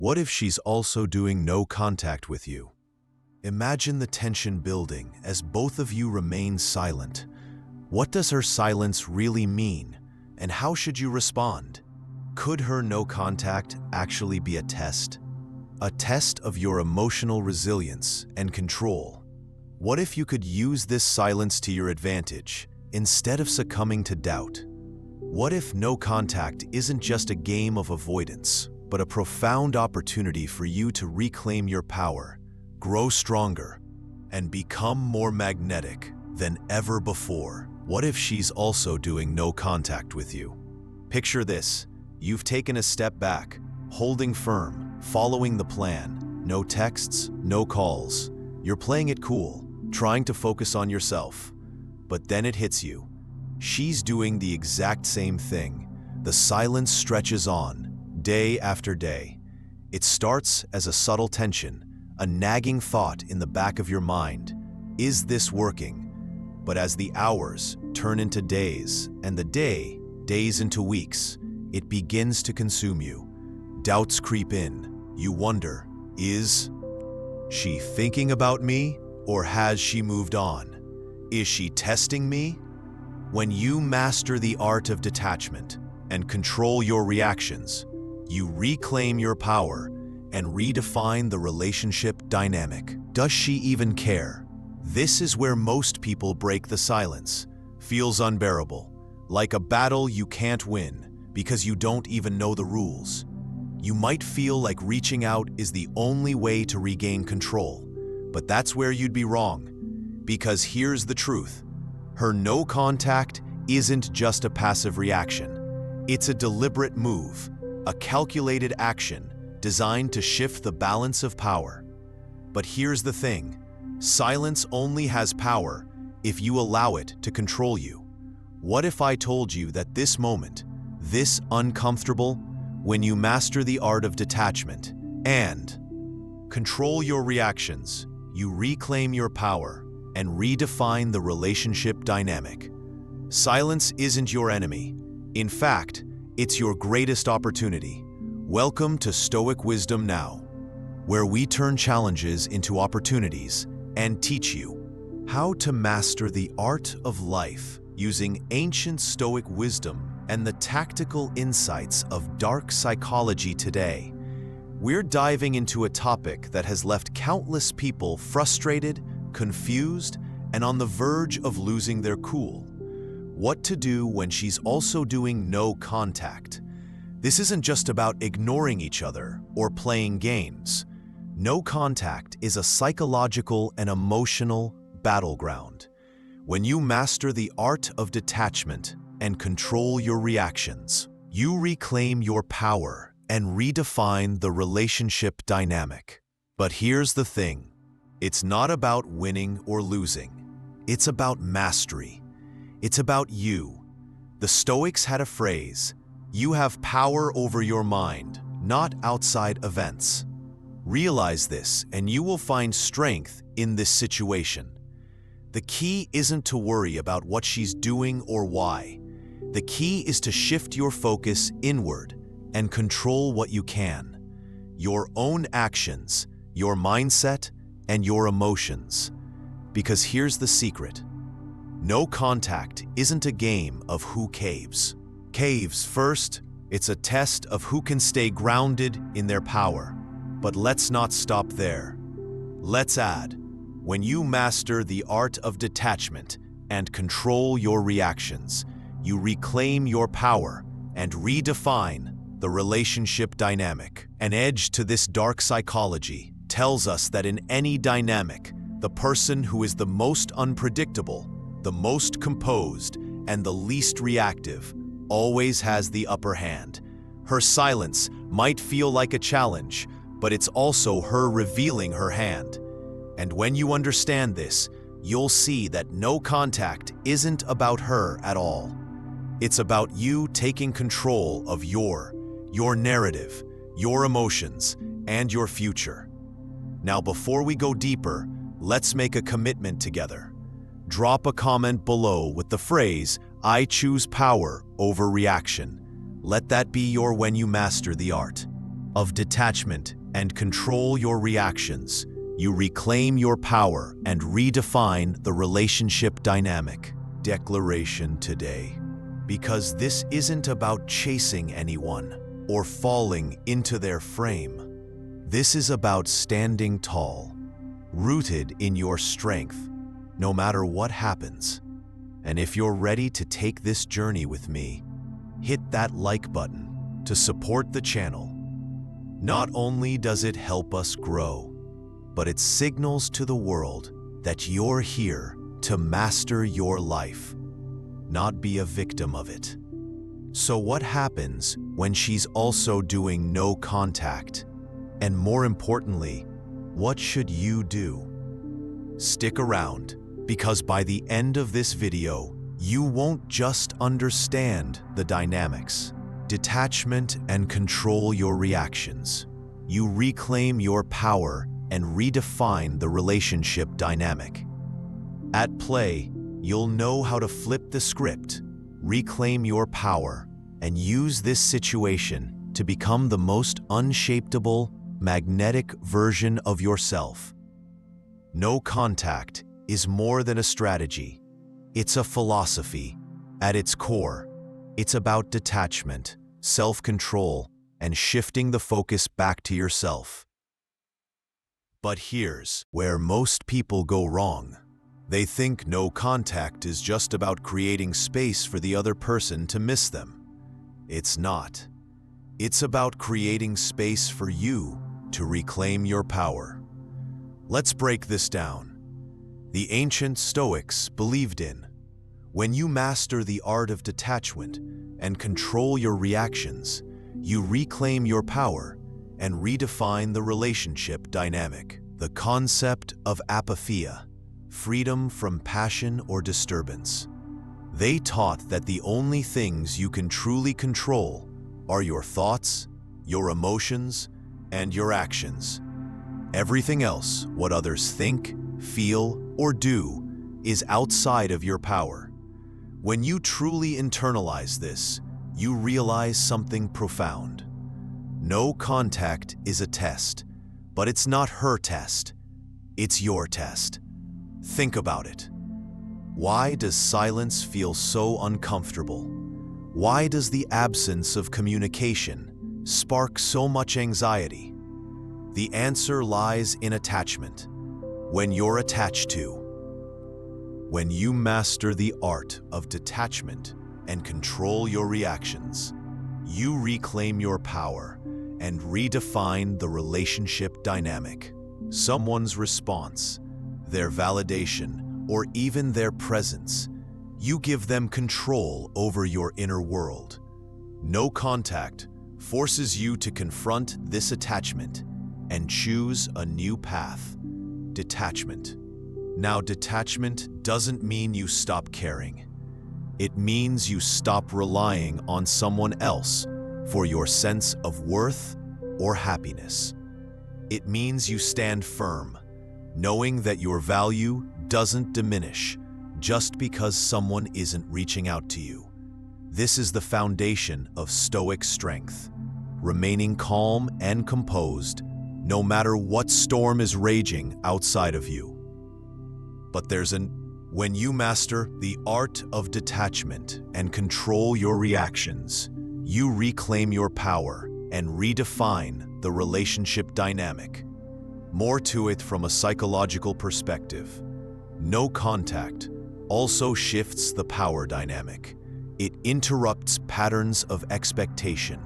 What if she's also doing no contact with you? Imagine the tension building as both of you remain silent. What does her silence really mean, and how should you respond? Could her no contact actually be a test? A test of your emotional resilience and control. What if you could use this silence to your advantage, instead of succumbing to doubt? What if no contact isn't just a game of avoidance, but a profound opportunity for you to reclaim your power, grow stronger, and become more magnetic than ever before? What if she's also doing no contact with you? Picture this: you've taken a step back, holding firm, following the plan. No texts, no calls. You're playing it cool, trying to focus on yourself. But then it hits you. She's doing the exact same thing. The silence stretches on, day after day. It starts as a subtle tension, a nagging thought in the back of your mind. Is this working? But as the hours turn into days, and the days into weeks, it begins to consume you. Doubts creep in. You wonder, is she thinking about me, or has she moved on? Is she testing me? When you master the art of detachment and control your reactions, you reclaim your power and redefine the relationship dynamic. Does she even care? This is where most people break the silence. Feels unbearable, like a battle you can't win because you don't even know the rules. You might feel like reaching out is the only way to regain control, but that's where you'd be wrong. Because here's the truth: her no contact isn't just a passive reaction. It's a deliberate move, a calculated action designed to shift the balance of power. But here's the thing: silence only has power if you allow it to control you. What if I told you that this moment, this uncomfortable, when you master the art of detachment and control your reactions, you reclaim your power and redefine the relationship dynamic? Silence isn't your enemy. In fact, it's your greatest opportunity. Welcome to Stoic Wisdom Now, where we turn challenges into opportunities and teach you how to master the art of life using ancient Stoic wisdom and the tactical insights of dark psychology today. We're diving into a topic that has left countless people frustrated, confused, and on the verge of losing their cool. What to do when she's also doing no contact. This isn't just about ignoring each other or playing games. No contact is a psychological and emotional battleground. When you master the art of detachment and control your reactions, you reclaim your power and redefine the relationship dynamic. But here's the thing: it's not about winning or losing. It's about mastery. It's about you. The Stoics had a phrase: you have power over your mind, not outside events. Realize this, and you will find strength in this situation. The key isn't to worry about what she's doing or why. The key is to shift your focus inward and control what you can: your own actions, your mindset, and your emotions. Because here's the secret: no contact isn't a game of who caves. Caves first, it's a test of who can stay grounded in their power. But let's not stop there. Let's add: when you master the art of detachment and control your reactions, you reclaim your power and redefine the relationship dynamic. An edge to this dark psychology tells us that in any dynamic, the person who is the most unpredictable, the most composed, and the least reactive always has the upper hand. Her silence might feel like a challenge, but it's also her revealing her hand. And when you understand this, you'll see that no contact isn't about her at all. It's about you taking control of your narrative, your emotions, and your future. Now, before we go deeper, let's make a commitment together. Drop a comment below with the phrase, "I choose power over reaction." Let that be your when you master the art. of detachment and control your reactions. You reclaim your power and redefine the relationship dynamic. Declaration today. Because this isn't about chasing anyone or falling into their frame. This is about standing tall, rooted in your strength, no matter what happens. And if you're ready to take this journey with me, hit that like button to support the channel. Not only does it help us grow, but it signals to the world that you're here to master your life, not be a victim of it. So what happens when she's also doing no contact? And more importantly, what should you do? Stick around, because by the end of this video, you won't just understand the dynamics, detachment, and control your reactions. You reclaim your power and redefine the relationship dynamic. At play, you'll know how to flip the script, reclaim your power, and use this situation to become the most unshapeable, magnetic version of yourself. No contact is more than a strategy. It's a philosophy. At its core, it's about detachment, self-control, and shifting the focus back to yourself. But here's where most people go wrong. They think no contact is just about creating space for the other person to miss them. It's not. It's about creating space for you to reclaim your power. Let's break this down. The ancient Stoics believed in, when you master the art of detachment and control your reactions, you reclaim your power and redefine the relationship dynamic. The concept of apatheia, freedom from passion or disturbance. They taught that the only things you can truly control are your thoughts, your emotions, and your actions. Everything else, what others think, feel, or do, is outside of your power. When you truly internalize this, you realize something profound. No contact is a test, but it's not her test. It's your test. Think about it. Why does silence feel so uncomfortable? Why does the absence of communication spark so much anxiety? The answer lies in attachment. When you're attached to. When you master the art of detachment and control your reactions, you reclaim your power and redefine the relationship dynamic. Someone's response, their validation, or even their presence, you give them control over your inner world. No contact forces you to confront this attachment and choose a new path. Detachment. Now, detachment doesn't mean you stop caring. It means you stop relying on someone else for your sense of worth or happiness. It means you stand firm, knowing that your value doesn't diminish just because someone isn't reaching out to you. This is the foundation of Stoic strength, remaining calm and composed no matter what storm is raging outside of you. But when you master the art of detachment and control your reactions, you reclaim your power and redefine the relationship dynamic. More to it from a psychological perspective. No contact also shifts the power dynamic. It interrupts patterns of expectation.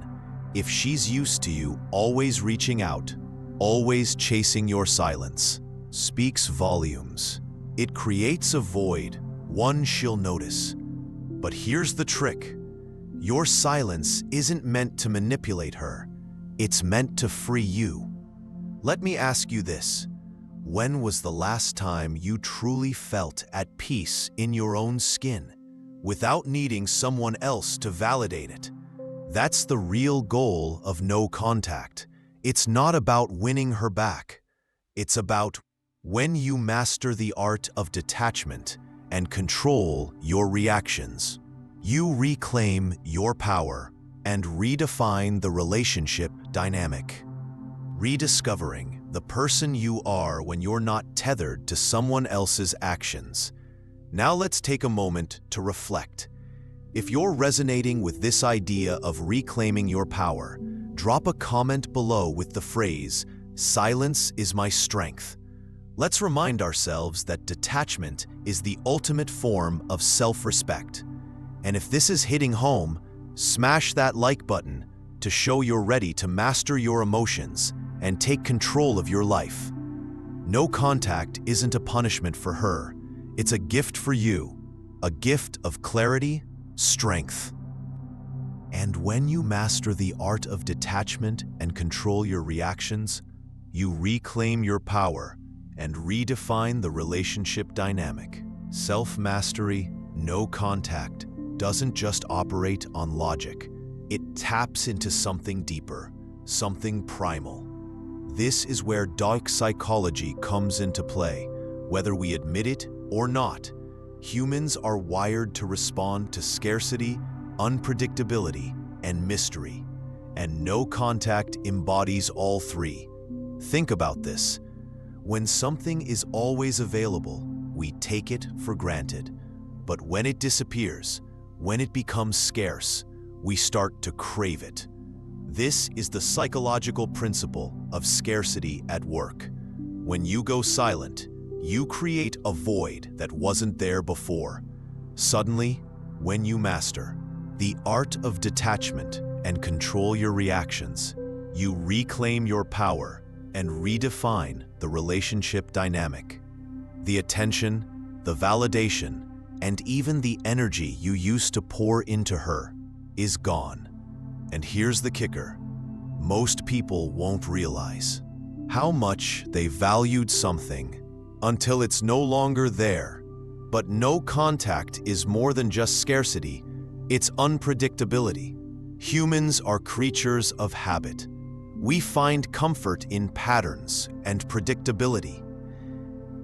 If she's used to you always reaching out, always chasing your silence, speaks volumes. It creates a void, one she'll notice. But here's the trick. Your silence isn't meant to manipulate her. It's meant to free you. Let me ask you this. When was the last time you truly felt at peace in your own skin, without needing someone else to validate it? That's the real goal of no contact. It's not about winning her back. It's about when you master the art of detachment and control your reactions. You reclaim your power and redefine the relationship dynamic. Rediscovering the person you are when you're not tethered to someone else's actions. Now let's take a moment to reflect. If you're resonating with this idea of reclaiming your power, drop a comment below with the phrase, "Silence is my strength." Let's remind ourselves that detachment is the ultimate form of self-respect. And if this is hitting home, smash that like button to show you're ready to master your emotions and take control of your life. No contact isn't a punishment for her. It's a gift for you, a gift of clarity, strength. And when you master the art of detachment and control your reactions, you reclaim your power and redefine the relationship dynamic. Self-mastery, no contact, doesn't just operate on logic. It taps into something deeper, something primal. This is where Stoic psychology comes into play. Whether we admit it or not, humans are wired to respond to scarcity, unpredictability, and mystery. And no contact embodies all three. Think about this. When something is always available, we take it for granted. But when it disappears, when it becomes scarce, we start to crave it. This is the psychological principle of scarcity at work. When you go silent, you create a void that wasn't there before. Suddenly, when you master the art of detachment and control your reactions, you reclaim your power and redefine the relationship dynamic. The attention, the validation, and even the energy you used to pour into her is gone. And here's the kicker. Most people won't realize how much they valued something until it's no longer there. But no contact is more than just scarcity, it's unpredictability. Humans are creatures of habit. We find comfort in patterns and predictability.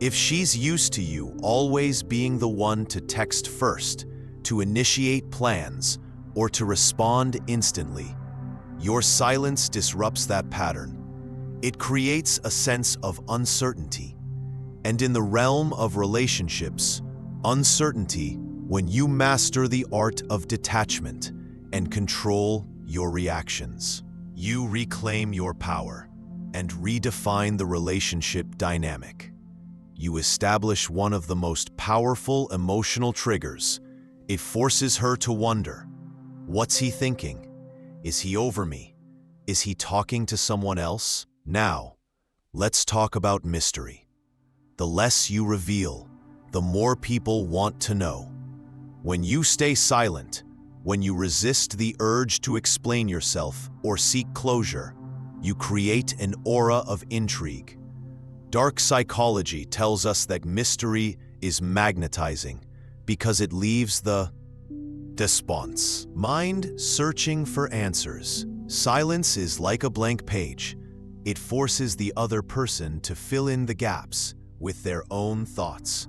If she's used to you always being the one to text first, to initiate plans, or to respond instantly, your silence disrupts that pattern. It creates a sense of uncertainty. And in the realm of relationships, uncertainty, when you master the art of detachment and control your reactions, you reclaim your power and redefine the relationship dynamic. You establish one of the most powerful emotional triggers. It forces her to wonder, what's he thinking? Is he over me? Is he talking to someone else? Now, let's talk about mystery. The less you reveal, the more people want to know. When you stay silent, when you resist the urge to explain yourself or seek closure, you create an aura of intrigue. Dark psychology tells us that mystery is magnetizing because it leaves the response mind searching for answers. Silence is like a blank page. It forces the other person to fill in the gaps with their own thoughts.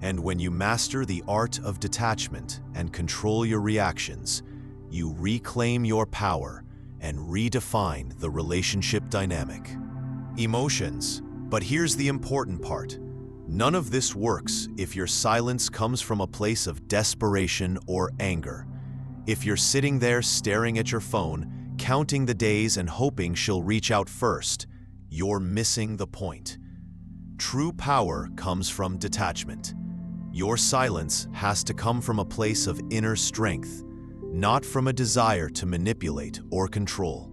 And when you master the art of detachment and control your reactions, you reclaim your power and redefine the relationship dynamic. Emotions. But here's the important part. None of this works if your silence comes from a place of desperation or anger. If you're sitting there staring at your phone, counting the days and hoping she'll reach out first, you're missing the point. True power comes from detachment. Your silence has to come from a place of inner strength, not from a desire to manipulate or control.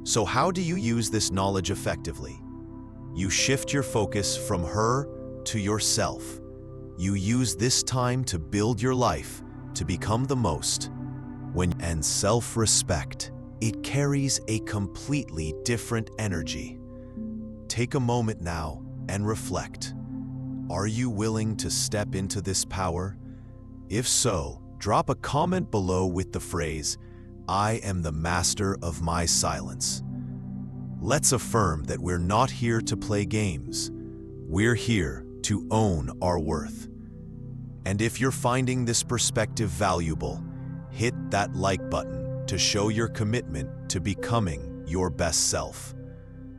So how do you use this knowledge effectively? You shift your focus from her to yourself. You use this time to build your life, to become the most. And self-respect, it carries a completely different energy. Take a moment now and reflect. Are you willing to step into this power? If so, drop a comment below with the phrase, "I am the master of my silence." Let's affirm that we're not here to play games. We're here to own our worth. And if you're finding this perspective valuable, hit that like button to show your commitment to becoming your best self.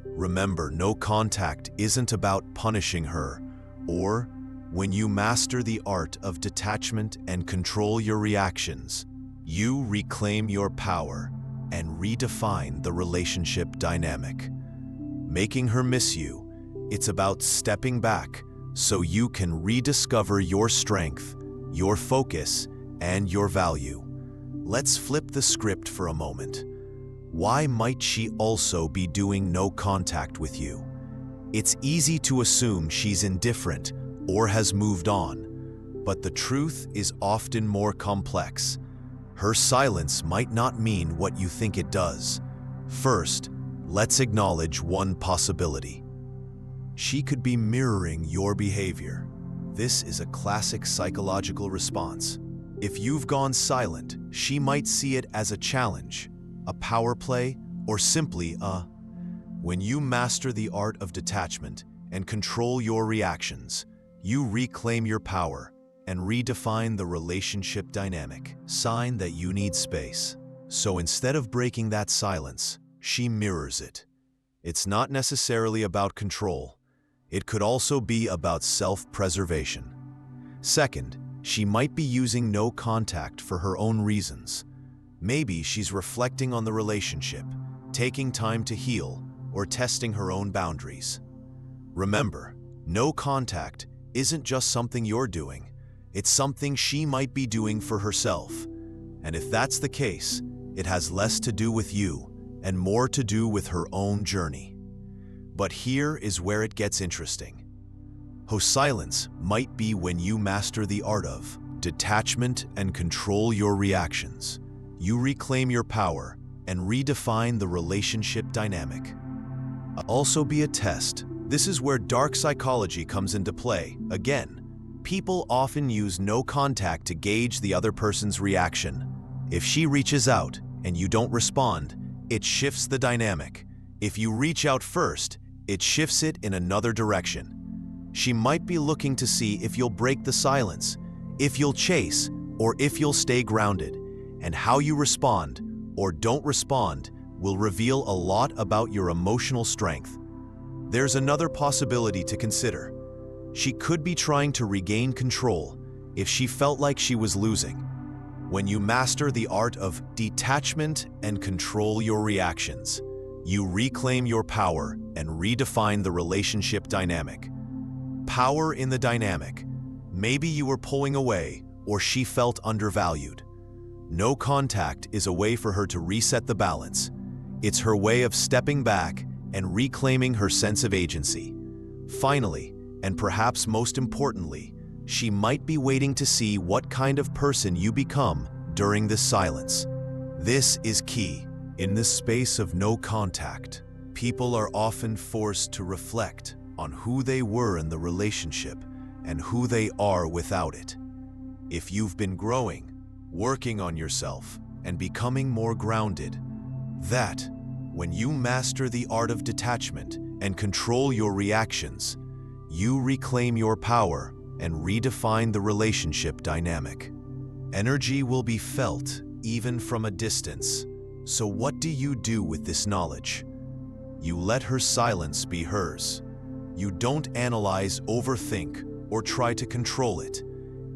Remember, no contact isn't about punishing her, or when you master the art of detachment and control your reactions, you reclaim your power and redefine the relationship dynamic. Making her miss you, it's about stepping back so you can rediscover your strength, your focus, and your value. Let's flip the script for a moment. Why might she also be doing no contact with you? It's easy to assume she's indifferent or has moved on, but the truth is often more complex. Her silence might not mean what you think it does. First, let's acknowledge one possibility. She could be mirroring your behavior. This is a classic psychological response. If you've gone silent, she might see it as a challenge, a power play, or simply a... When you master the art of detachment and control your reactions, you reclaim your power and redefine the relationship dynamic. Sign that you need space. So instead of breaking that silence, she mirrors it. It's not necessarily about control. It could also be about self-preservation. Second, she might be using no contact for her own reasons. Maybe she's reflecting on the relationship, taking time to heal, or testing her own boundaries. Remember, no contact isn't just something you're doing, it's something she might be doing for herself. And if that's the case, it has less to do with you and more to do with her own journey. But here is where it gets interesting. Her silence might be when you master the art of detachment and control your reactions. You reclaim your power and redefine the relationship dynamic. Also be a test. This is where dark psychology comes into play. Again, people often use no contact to gauge the other person's reaction. If she reaches out and you don't respond, it shifts the dynamic. If you reach out first, it shifts it in another direction. She might be looking to see if you'll break the silence, if you'll chase, or if you'll stay grounded. And how you respond or don't respond will reveal a lot about your emotional strength. There's another possibility to consider. She could be trying to regain control if she felt like she was losing. When you master the art of detachment and control your reactions, you reclaim your power and redefine the relationship dynamic. Power in the dynamic. Maybe you were pulling away or she felt undervalued. No contact is a way for her to reset the balance. It's her way of stepping back and reclaiming her sense of agency. Finally, and perhaps most importantly, she might be waiting to see what kind of person you become during this silence. This is key. In this space of no contact, people are often forced to reflect on who they were in the relationship and who they are without it. If you've been growing, working on yourself, and becoming more grounded, that, when you master the art of detachment and control your reactions, you reclaim your power and redefine the relationship dynamic. Energy will be felt even from a distance. So what do you do with this knowledge? You let her silence be hers. You don't analyze, overthink, or try to control it.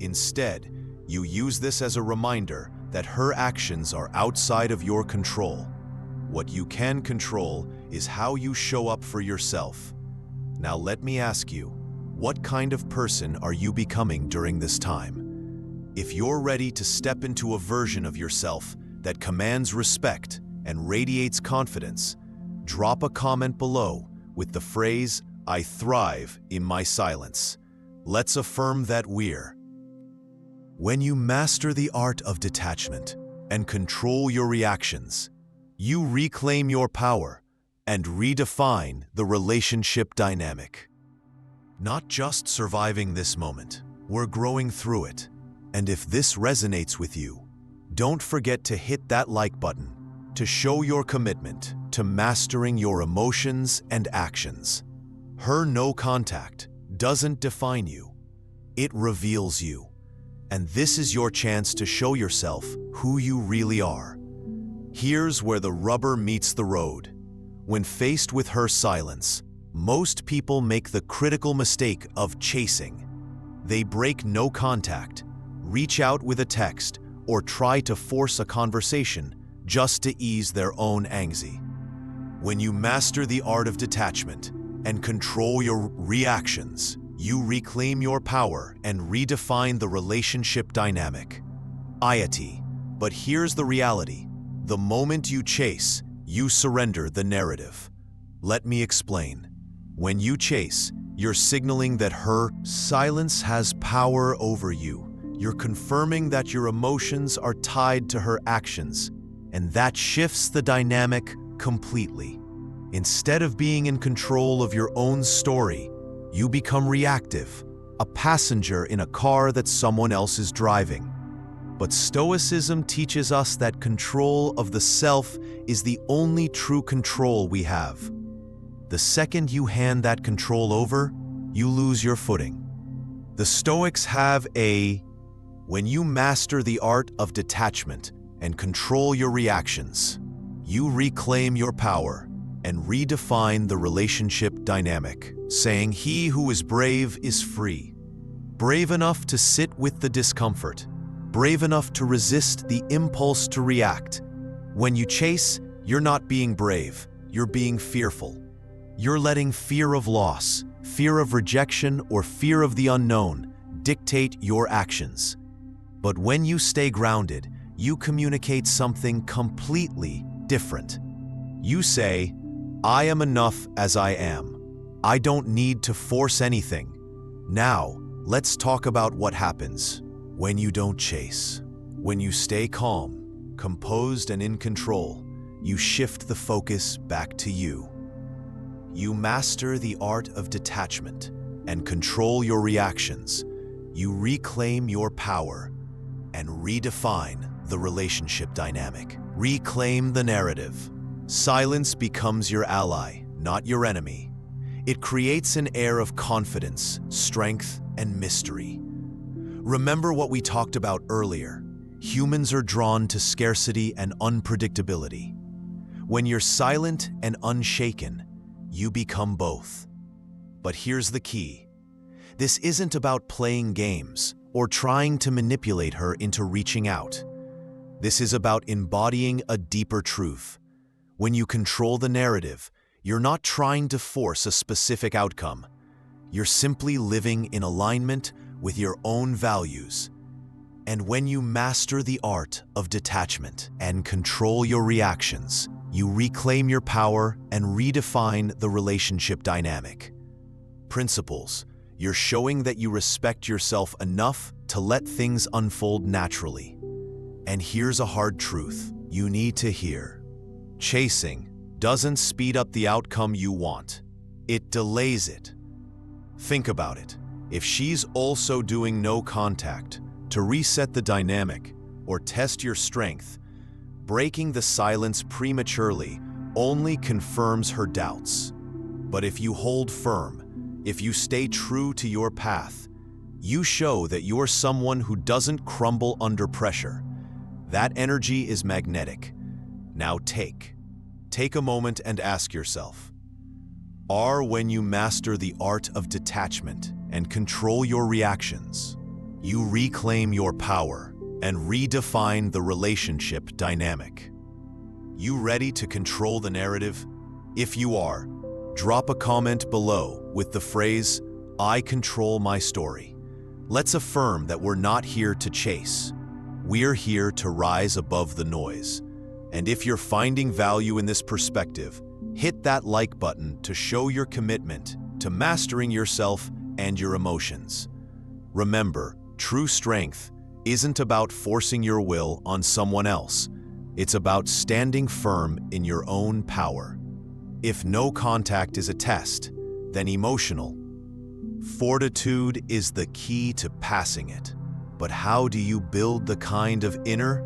Instead, you use this as a reminder that her actions are outside of your control. What you can control is how you show up for yourself. Now let me ask you, what kind of person are you becoming during this time? If you're ready to step into a version of yourself that commands respect and radiates confidence, drop a comment below with the phrase, "I thrive in my silence." Let's affirm that we're. When you master the art of detachment and control your reactions, you reclaim your power and redefine the relationship dynamic. Not just surviving this moment, we're growing through it. And if this resonates with you, don't forget to hit that like button to show your commitment to mastering your emotions and actions. Her no contact doesn't define you, it reveals you. And this is your chance to show yourself who you really are. Here's where the rubber meets the road. When faced with her silence, most people make the critical mistake of chasing. They break no contact, reach out with a text, or try to force a conversation just to ease their own anxiety. When you master the art of detachment and control your reactions, you reclaim your power and redefine the relationship dynamic. But here's the reality. The moment you chase, you surrender the narrative. Let me explain. When you chase, you're signaling that her silence has power over you. You're confirming that your emotions are tied to her actions, and that shifts the dynamic completely. Instead of being in control of your own story, you become reactive, a passenger in a car that someone else is driving. But Stoicism teaches us that control of the self is the only true control we have. The second you hand that control over, you lose your footing. The Stoics have when you master the art of detachment and control your reactions, you reclaim your power and redefine the relationship dynamic, saying he who is brave is free. Brave enough to sit with the discomfort, brave enough to resist the impulse to react. When you chase, you're not being brave, you're being fearful. You're letting fear of loss, fear of rejection, or fear of the unknown dictate your actions. But when you stay grounded, you communicate something completely different. You say, I am enough as I am. I don't need to force anything. Now, let's talk about what happens when you don't chase. When you stay calm, composed, and in control, you shift the focus back to you. You master the art of detachment and control your reactions. You reclaim your power and redefine the relationship dynamic. Reclaim the narrative. Silence becomes your ally, not your enemy. It creates an air of confidence, strength, and mystery. Remember what we talked about earlier. Humans are drawn to scarcity and unpredictability. When you're silent and unshaken, you become both. But here's the key. This isn't about playing games or trying to manipulate her into reaching out. This is about embodying a deeper truth. When you control the narrative, you're not trying to force a specific outcome. You're simply living in alignment with your own values. And when you master the art of detachment and control your reactions, you reclaim your power and redefine the relationship dynamic. Principles. You're showing that you respect yourself enough to let things unfold naturally. And here's a hard truth you need to hear. Chasing doesn't speed up the outcome you want. It delays it. Think about it. If she's also doing no contact to reset the dynamic or test your strength, breaking the silence prematurely only confirms her doubts. But if you hold firm, if you stay true to your path, you show that you're someone who doesn't crumble under pressure. That energy is magnetic. Now take a moment and ask yourself, when you master the art of detachment and control your reactions, you reclaim your power and redefine the relationship dynamic. You ready to control the narrative? If you are, drop a comment below with the phrase, I control my story. Let's affirm that we're not here to chase. We're here to rise above the noise. And if you're finding value in this perspective, hit that like button to show your commitment to mastering yourself and your emotions. Remember, true strength isn't about forcing your will on someone else. It's about standing firm in your own power. If no contact is a test, then emotional fortitude is the key to passing it. But how do you build the kind of inner?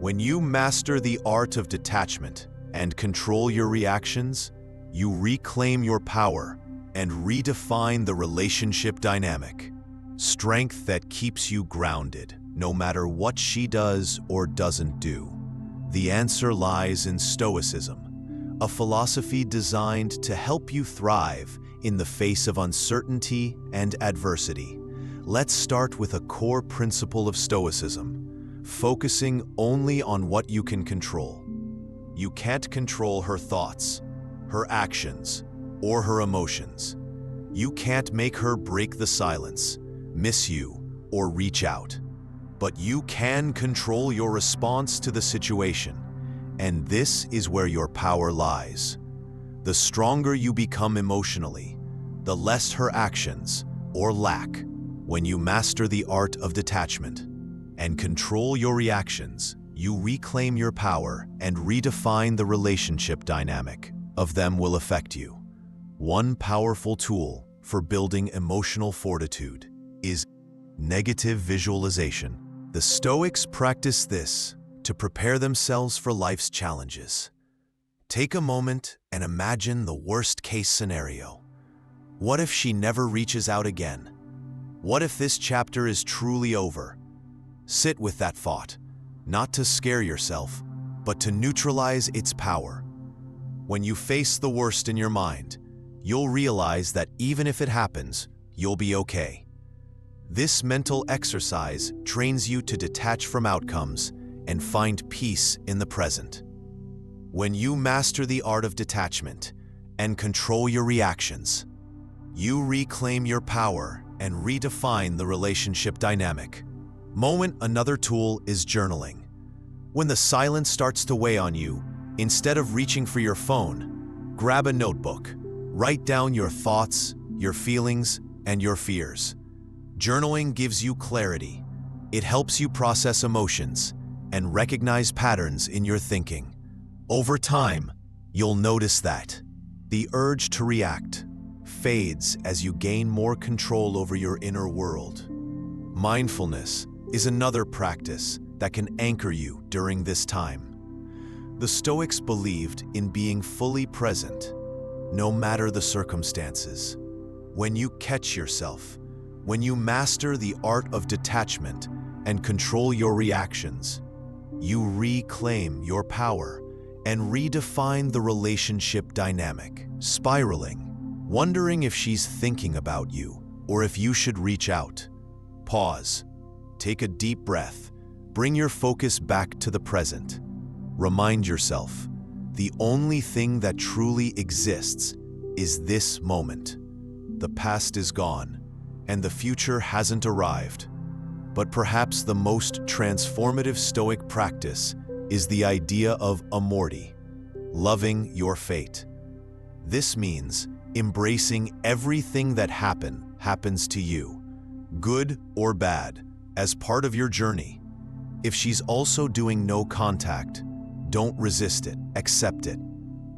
When you master the art of detachment and control your reactions, you reclaim your power and redefine the relationship dynamic. Strength that keeps you grounded, no matter what she does or doesn't do. The answer lies in Stoicism, a philosophy designed to help you thrive in the face of uncertainty and adversity. Let's start with a core principle of Stoicism, focusing only on what you can control. You can't control her thoughts, her actions, or her emotions. You can't make her break the silence, miss you, or reach out. But you can control your response to the situation, and this is where your power lies. The stronger you become emotionally, the less her actions, or lack. When you master the art of detachment and control your reactions, you reclaim your power and redefine the relationship dynamic of them will affect you. One powerful tool for building emotional fortitude is negative visualization. The Stoics practice this to prepare themselves for life's challenges. Take a moment and imagine the worst-case scenario. What if she never reaches out again? What if this chapter is truly over? Sit with that thought, not to scare yourself, but to neutralize its power. When you face the worst in your mind, you'll realize that even if it happens, you'll be okay. This mental exercise trains you to detach from outcomes and find peace in the present. When you master the art of detachment and control your reactions, you reclaim your power and redefine the relationship dynamic. Another tool is journaling. When the silence starts to weigh on you, instead of reaching for your phone, grab a notebook. Write down your thoughts, your feelings, and your fears. Journaling gives you clarity. It helps you process emotions and recognize patterns in your thinking. Over time, you'll notice that the urge to react fades as you gain more control over your inner world. Mindfulness is another practice that can anchor you during this time. The Stoics believed in being fully present, no matter the circumstances. When you catch yourself, when you master the art of detachment and control your reactions, you reclaim your power and redefine the relationship dynamic. Spiraling, wondering if she's thinking about you or if you should reach out. Pause. Take a deep breath. Bring your focus back to the present. Remind yourself, the only thing that truly exists is this moment. The past is gone, and the future hasn't arrived. But perhaps the most transformative Stoic practice is the idea of amorti, loving your fate. This means embracing everything that happens to you, good or bad, as part of your journey. If she's also doing no contact, don't resist it, accept it.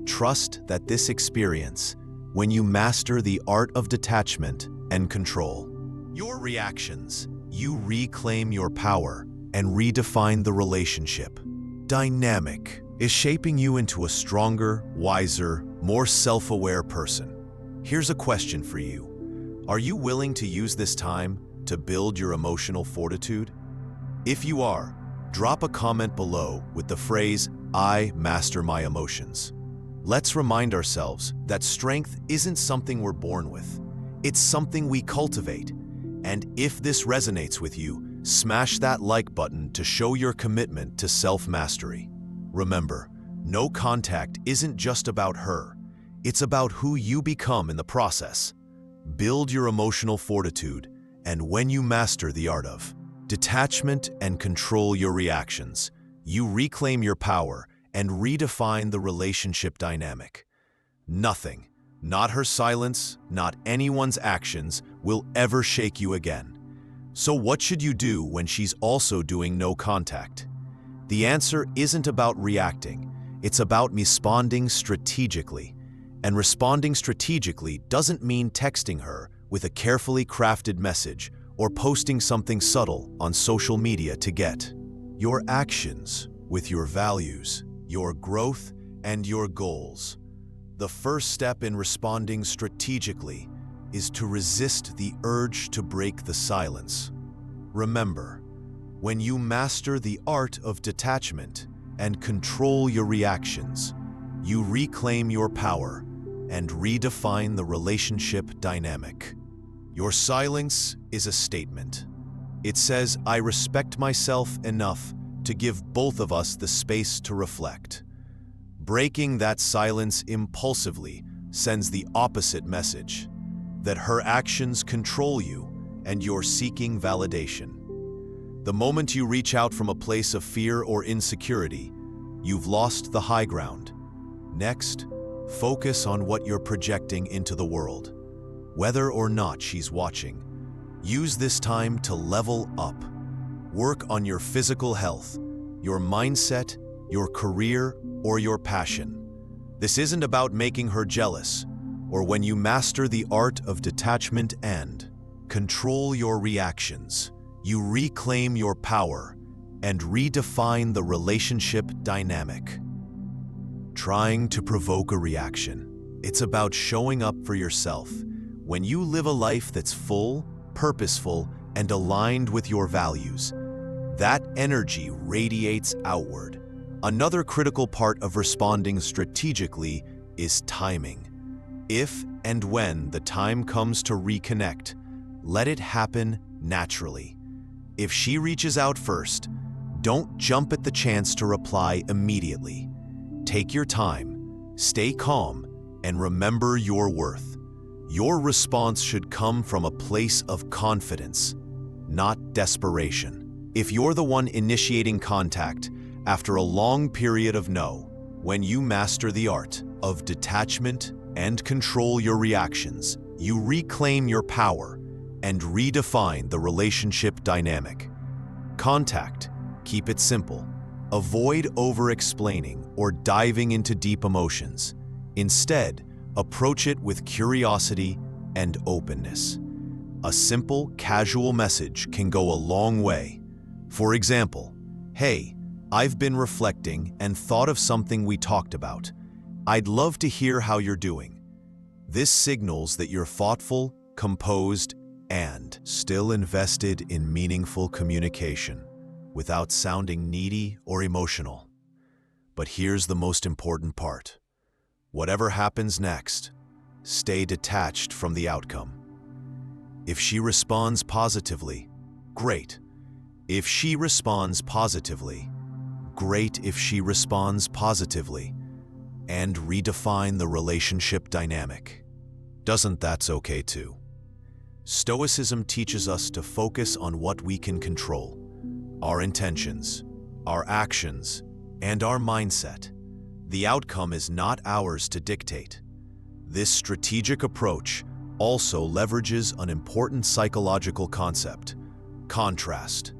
Trust that this experience, when you master the art of detachment and control your reactions, you reclaim your power and redefine the relationship dynamic, is shaping you into a stronger, wiser, more self-aware person. Here's a question for you. Are you willing to use this time to build your emotional fortitude? If you are, drop a comment below with the phrase, "I master my emotions." Let's remind ourselves that strength isn't something we're born with. It's something we cultivate. And if this resonates with you, smash that like button to show your commitment to self-mastery. Remember, no contact isn't just about her. It's about who you become in the process. Build your emotional fortitude, and when you master the art of detachment and control your reactions, you reclaim your power and redefine the relationship dynamic. Nothing, not her silence, not anyone's actions, will ever shake you again. So what should you do when she's also doing no contact? The answer isn't about reacting, it's about responding strategically. And responding strategically doesn't mean texting her with a carefully crafted message or posting something subtle on social media to get your actions with your values, your growth, and your goals. The first step in responding strategically is to resist the urge to break the silence. Remember, when you master the art of detachment and control your reactions. You reclaim your power and redefine the relationship dynamic. Your silence is a statement. It says, I respect myself enough to give both of us the space to reflect. Breaking that silence impulsively sends the opposite message, that her actions control you and you're seeking validation. The moment you reach out from a place of fear or insecurity, you've lost the high ground. Next, focus on what you're projecting into the world. Whether or not she's watching, use this time to level up. Work on your physical health, your mindset, your career, or your passion. This isn't about making her jealous, or when you master the art of detachment and control your reactions, you reclaim your power and redefine the relationship dynamic. Trying to provoke a reaction. It's about showing up for yourself. When you live a life that's full, purposeful, and aligned with your values, that energy radiates outward. Another critical part of responding strategically is timing. If and when the time comes to reconnect, let it happen naturally. If she reaches out first, don't jump at the chance to reply immediately. Take your time, stay calm, and remember your worth. Your response should come from a place of confidence, not desperation. If you're the one initiating contact after a long period of no, when you master the art of detachment and control your reactions, you reclaim your power and redefine the relationship dynamic. Contact, keep it simple. Avoid over-explaining or diving into deep emotions. Instead, approach it with curiosity and openness. A simple, casual message can go a long way. For example, hey, I've been reflecting and thought of something we talked about. I'd love to hear how you're doing. This signals that you're thoughtful, composed, and still invested in meaningful communication without sounding needy or emotional. But here's the most important part. Whatever happens next, stay detached from the outcome. If she responds positively, great. If she responds positively, great. If she responds positively, and redefine the relationship dynamic. Doesn't that's okay too? Stoicism teaches us to focus on what we can control: our intentions, our actions, and our mindset. The outcome is not ours to dictate. This strategic approach also leverages an important psychological concept: contrast.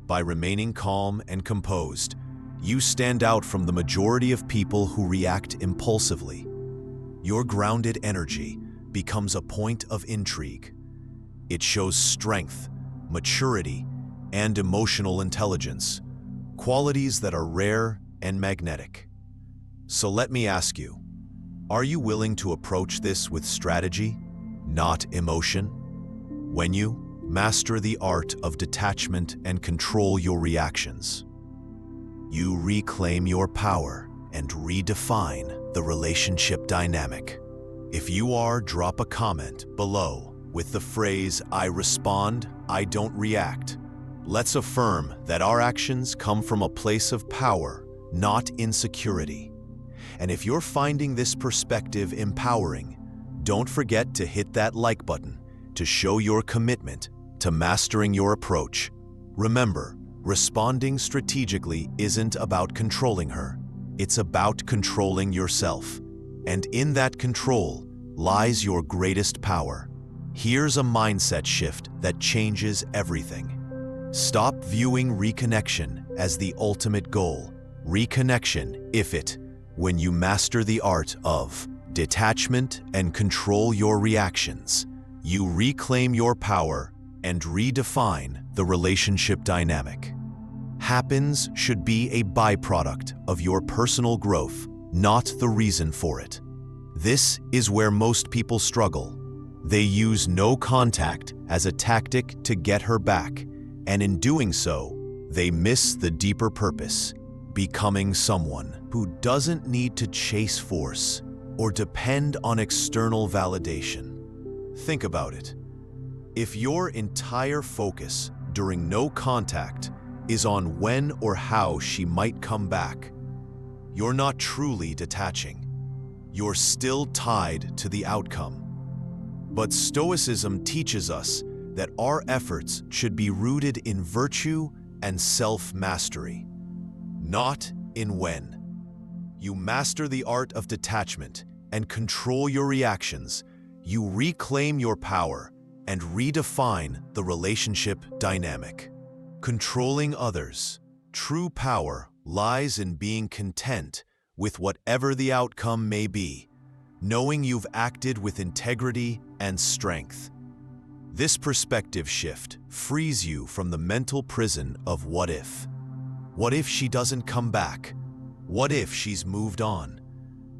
By remaining calm and composed, you stand out from the majority of people who react impulsively. Your grounded energy becomes a point of intrigue. It shows strength, maturity, and emotional intelligence, qualities that are rare and magnetic. So let me ask you, are you willing to approach this with strategy, not emotion? When you master the art of detachment and control your reactions, you reclaim your power and redefine the relationship dynamic. If you are, drop a comment below with the phrase, I respond, I don't react. Let's affirm that our actions come from a place of power, not insecurity. And if you're finding this perspective empowering, don't forget to hit that like button to show your commitment to mastering your approach. Remember, responding strategically isn't about controlling her. It's about controlling yourself. And in that control lies your greatest power. Here's a mindset shift that changes everything. Stop viewing reconnection as the ultimate goal. Reconnection, when you master the art of detachment and control your reactions, you reclaim your power and redefine the relationship dynamic. Happens should be a byproduct of your personal growth, not the reason for it. This is where most people struggle. They use no contact as a tactic to get her back, and in doing so, they miss the deeper purpose: becoming someone who doesn't need to chase force or depend on external validation. Think about it. If your entire focus during no contact is on when or how she might come back, you're not truly detaching. You're still tied to the outcome. But Stoicism teaches us that our efforts should be rooted in virtue and self-mastery, not in when. You master the art of detachment and control your reactions. You reclaim your power and redefine the relationship dynamic. Controlling others. True power lies in being content with whatever the outcome may be, knowing you've acted with integrity and strength. This perspective shift frees you from the mental prison of what if. What if she doesn't come back? What if she's moved on?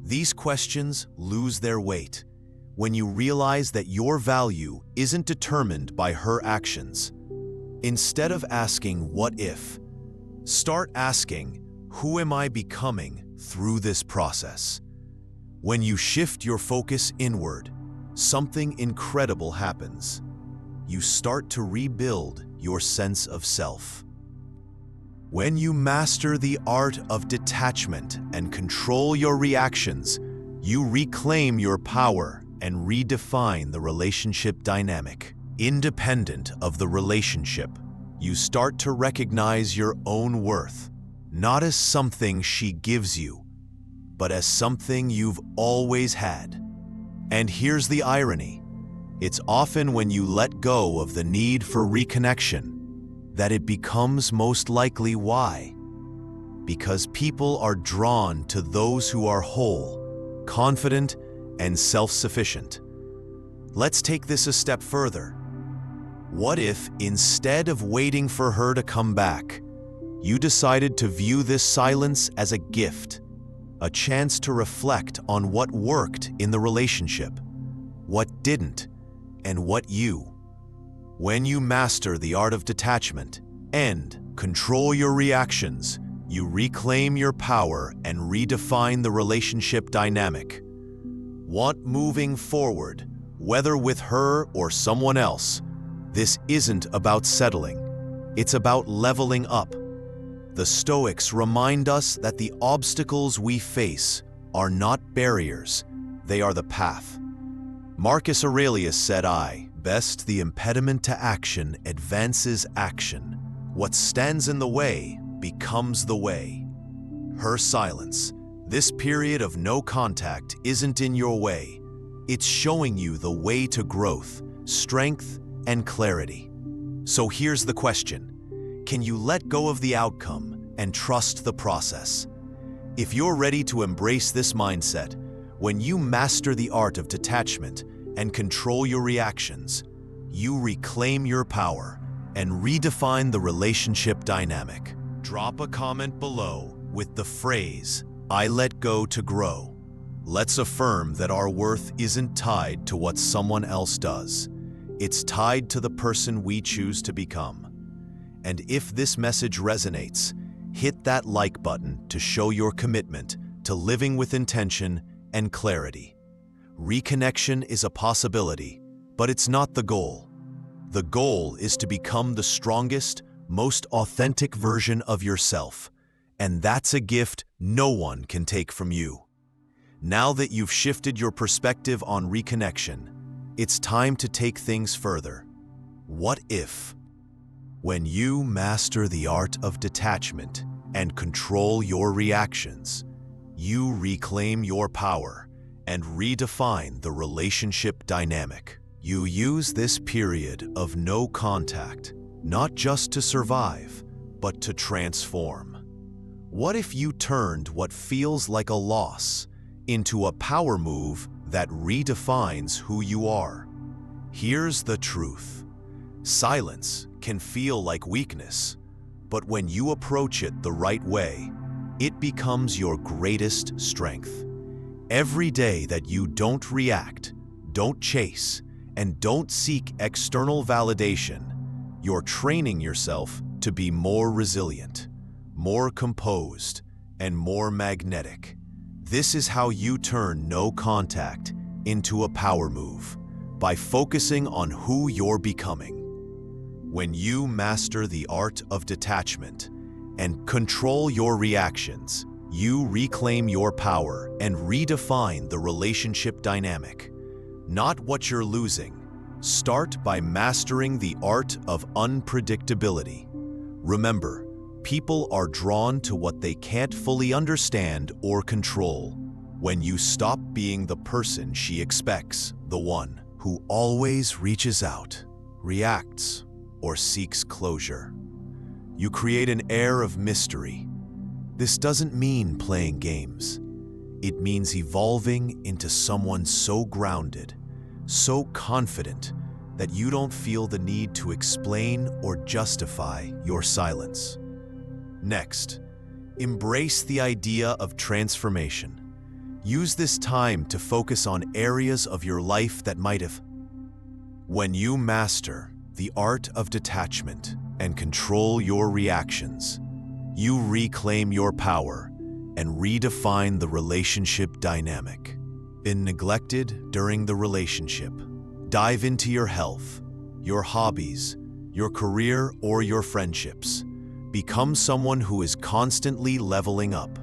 These questions lose their weight when you realize that your value isn't determined by her actions. Instead of asking, what if? Start asking, who am I becoming through this process? When you shift your focus inward, something incredible happens. You start to rebuild your sense of self. When you master the art of detachment and control your reactions, you reclaim your power and redefine the relationship dynamic. Independent of the relationship, you start to recognize your own worth, not as something she gives you, but as something you've always had. And here's the irony. It's often when you let go of the need for reconnection that it becomes most likely why. Because people are drawn to those who are whole, confident, and self-sufficient. Let's take this a step further. What if, instead of waiting for her to come back, you decided to view this silence as a gift, a chance to reflect on what worked in the relationship, what didn't, and what you. When you master the art of detachment and control your reactions, you reclaim your power and redefine the relationship dynamic. Want moving forward, whether with her or someone else, this isn't about settling. It's about leveling up. The Stoics remind us that the obstacles we face are not barriers, they are the path. Marcus Aurelius said, best the impediment to action advances action. What stands in the way becomes the way. Her silence, this period of no contact, isn't in your way. It's showing you the way to growth, strength, and clarity. So here's the question. Can you let go of the outcome and trust the process? If you're ready to embrace this mindset, when you master the art of detachment and control your reactions, you reclaim your power and redefine the relationship dynamic. Drop a comment below with the phrase, I let go to grow. Let's affirm that our worth isn't tied to what someone else does. It's tied to the person we choose to become. And if this message resonates, hit that like button to show your commitment to living with intention and clarity. Reconnection is a possibility, but it's not the goal. The goal is to become the strongest, most authentic version of yourself, and that's a gift no one can take from you. Now that you've shifted your perspective on reconnection, it's time to take things further. What if? When you master the art of detachment and control your reactions, you reclaim your power and redefine the relationship dynamic. You use this period of no contact not just to survive, but to transform. What if you turned what feels like a loss into a power move that redefines who you are? Here's the truth. Silence can feel like weakness, but when you approach it the right way, it becomes your greatest strength. Every day that you don't react, don't chase, and don't seek external validation, you're training yourself to be more resilient, more composed, and more magnetic. This is how you turn no contact into a power move, by focusing on who you're becoming. When you master the art of detachment and control your reactions, you reclaim your power and redefine the relationship dynamic. Not what you're losing. Start by mastering the art of unpredictability. Remember, people are drawn to what they can't fully understand or control. When you stop being the person she expects, the one who always reaches out, reacts, or seeks closure, you create an air of mystery. This doesn't mean playing games. It means evolving into someone so grounded, so confident, that you don't feel the need to explain or justify your silence. Next, embrace the idea of transformation. Use this time to focus on areas of your life that might have. When you master the art of detachment and control your reactions, you reclaim your power and redefine the relationship dynamic. Been neglected during the relationship? Dive into your health, your hobbies, your career, or your friendships. Become someone who is constantly leveling up.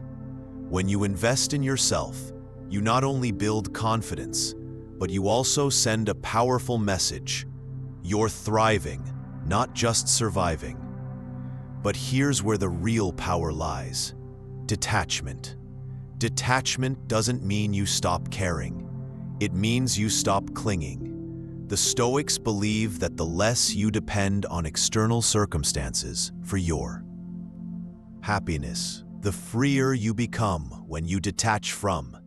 When you invest in yourself, you not only build confidence, but you also send a powerful message. You're thriving, not just surviving. But here's where the real power lies: detachment. Detachment doesn't mean you stop caring. It means you stop clinging. The Stoics believe that the less you depend on external circumstances for your happiness, the freer you become when you detach from.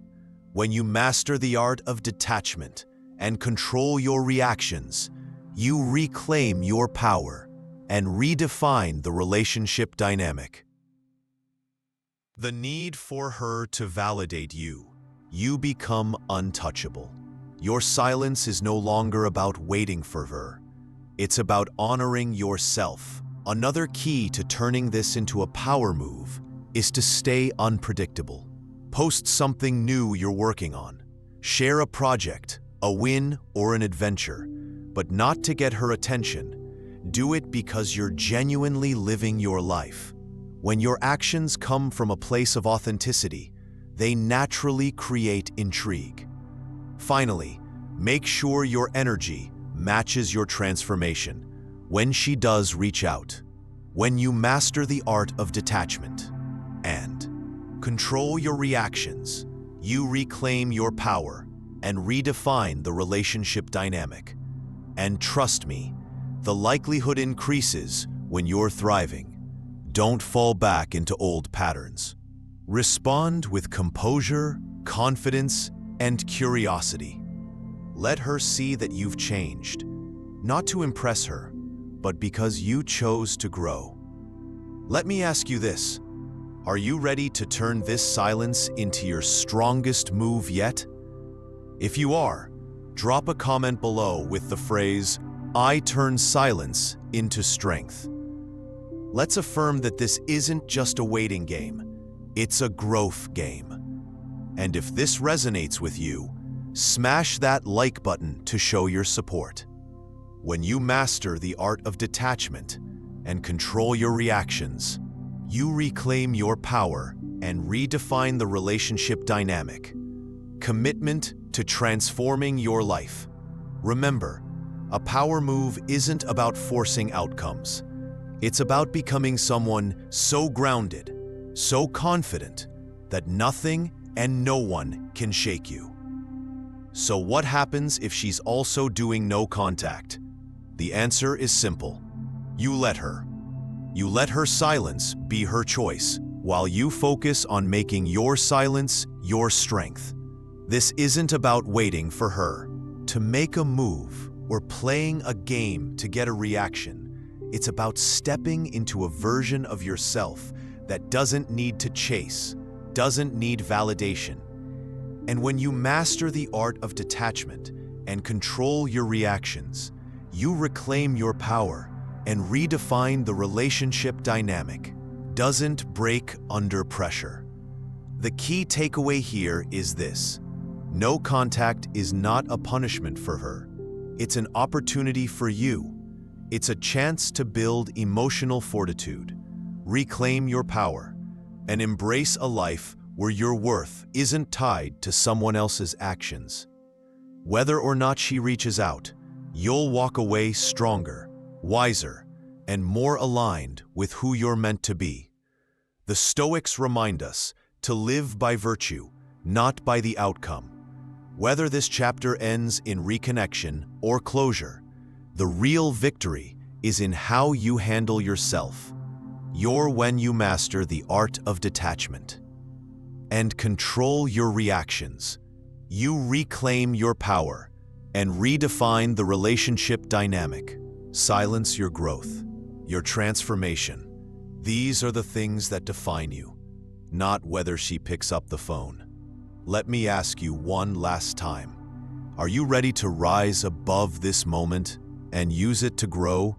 When you master the art of detachment and control your reactions, you reclaim your power and redefine the relationship dynamic. The need for her to validate you. You become untouchable. Your silence is no longer about waiting for her. It's about honoring yourself. Another key to turning this into a power move is to stay unpredictable. Post something new you're working on. Share a project, a win, or an adventure, but not to get her attention. Do it because you're genuinely living your life. When your actions come from a place of authenticity, they naturally create intrigue. Finally, make sure your energy matches your transformation when she does reach out. When you master the art of detachment and control your reactions, you reclaim your power and redefine the relationship dynamic. And trust me, the likelihood increases when you're thriving. Don't fall back into old patterns. Respond with composure, confidence, and curiosity. Let her see that you've changed, not to impress her, but because you chose to grow. Let me ask you this: are you ready to turn this silence into your strongest move yet? If you are, drop a comment below with the phrase, "I turn silence into strength." Let's affirm that this isn't just a waiting game, it's a growth game. And if this resonates with you, smash that like button to show your support. When you master the art of detachment and control your reactions, you reclaim your power and redefine the relationship dynamic. Commitment to transforming your life. Remember, a power move isn't about forcing outcomes. It's about becoming someone so grounded, so confident, that nothing and no one can shake you. So what happens if she's also doing no contact? The answer is simple. You let her. You let her silence be her choice, while you focus on making your silence your strength. This isn't about waiting for her to make a move or playing a game to get a reaction. It's about stepping into a version of yourself that doesn't need to chase, doesn't need validation. And when you master the art of detachment and control your reactions, you reclaim your power and redefine the relationship dynamic. Doesn't break under pressure. The key takeaway here is this: no contact is not a punishment for her. It's an opportunity for you. It's a chance to build emotional fortitude, reclaim your power, and embrace a life where your worth isn't tied to someone else's actions. Whether or not she reaches out, you'll walk away stronger, wiser, and more aligned with who you're meant to be. The Stoics remind us to live by virtue, not by the outcome. Whether this chapter ends in reconnection or closure, the real victory is in how you handle yourself. You're when you master the art of detachment and control your reactions. You reclaim your power and redefine the relationship dynamic. Silence your growth, your transformation. These are the things that define you, not whether she picks up the phone. Let me ask you one last time. Are you ready to rise above this moment and use it to grow?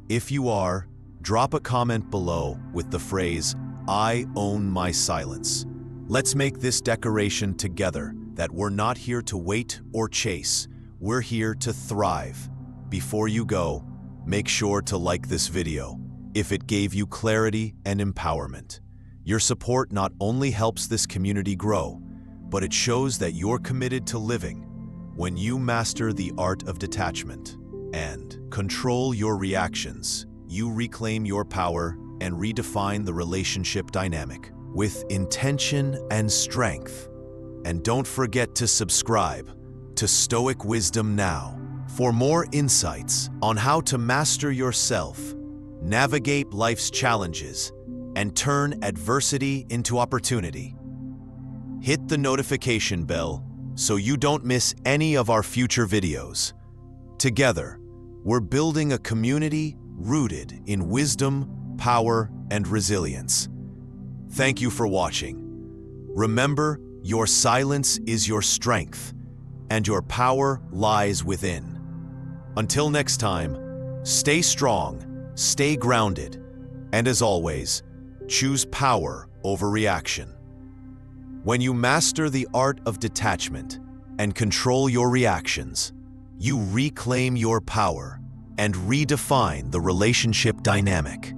If you are, drop a comment below with the phrase, "I own my silence." Let's make this declaration together that we're not here to wait or chase. We're here to thrive. Before you go, make sure to like this video if it gave you clarity and empowerment. Your support not only helps this community grow, but it shows that you're committed to living. When you master the art of detachment and control your reactions, you reclaim your power and redefine the relationship dynamic with intention and strength. And don't forget to subscribe to Stoic Wisdom Now for more insights on how to master yourself, navigate life's challenges, and turn adversity into opportunity. Hit the notification bell so you don't miss any of our future videos. Together, we're building a community rooted in wisdom, power, and resilience. Thank you for watching. Remember, your silence is your strength, and your power lies within. Until next time, stay strong, stay grounded, and as always, choose power over reaction. When you master the art of detachment and control your reactions, you reclaim your power and redefine the relationship dynamic.